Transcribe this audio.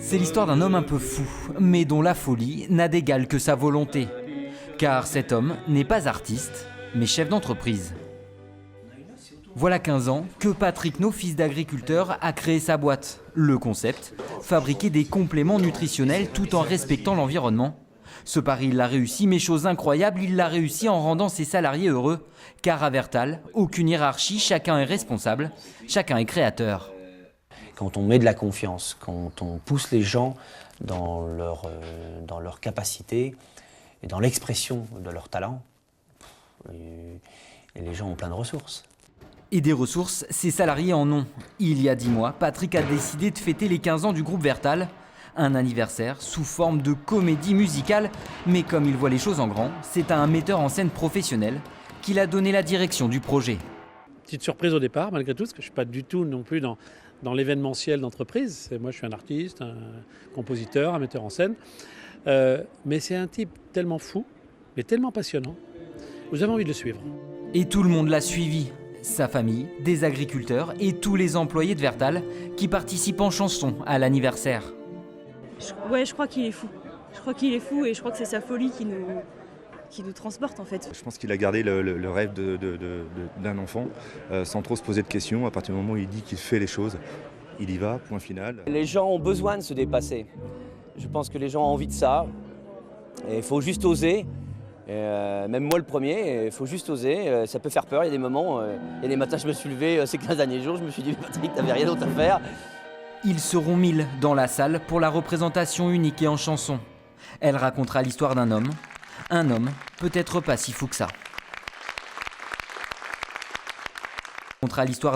C'est l'histoire d'un homme un peu fou, mais dont la folie n'a d'égal que sa volonté. Car cet homme n'est pas artiste, mais chef d'entreprise. Voilà 15 ans que Patrick No, fils d'agriculteur, a créé sa boîte. Le concept, fabriquer des compléments nutritionnels tout en respectant l'environnement. Ce pari, il l'a réussi, mais chose incroyable, il l'a réussi en rendant ses salariés heureux. Car à Vertal, aucune hiérarchie, chacun est responsable, chacun est créateur. Quand on met de la confiance, quand on pousse les gens dans leur capacité et dans l'expression de leur talent, et les gens ont plein de ressources. Et des ressources, ses salariés en ont. Il y a 10 mois, Patrick a décidé de fêter les 15 ans du groupe Vertal. Un anniversaire sous forme de comédie musicale, mais comme il voit les choses en grand, c'est à un metteur en scène professionnel qu'il a donné la direction du projet. Petite surprise au départ, malgré tout, parce que je ne suis pas du tout non plus dans l'événementiel d'entreprise. Moi, je suis un artiste, un compositeur, un metteur en scène. Mais c'est un type tellement fou, mais tellement passionnant. Vous avez envie de le suivre. Et tout le monde l'a suivi. Sa famille, des agriculteurs et tous les employés de Vertal qui participent en chanson à l'anniversaire. Je crois qu'il est fou. Je crois qu'il est fou et je crois que c'est sa folie qui nous transporte en fait. Je pense qu'il a gardé le rêve d'un enfant sans trop se poser de questions. À partir du moment où il dit qu'il fait les choses, il y va, point final. Les gens ont besoin de se dépasser. Je pense que les gens ont envie de ça. Et il faut juste oser. Même moi le premier, il faut juste oser. Ça peut faire peur, il y a des moments. Il y a des matins, je me suis levé ces 15 derniers jours, je me suis dit, Patrick, t'avais rien d'autre à faire. Ils seront 1000 dans la salle pour la représentation unique et en chanson. Elle racontera l'histoire d'un homme. Un homme, peut-être pas si fou que ça. Racontera l'histoire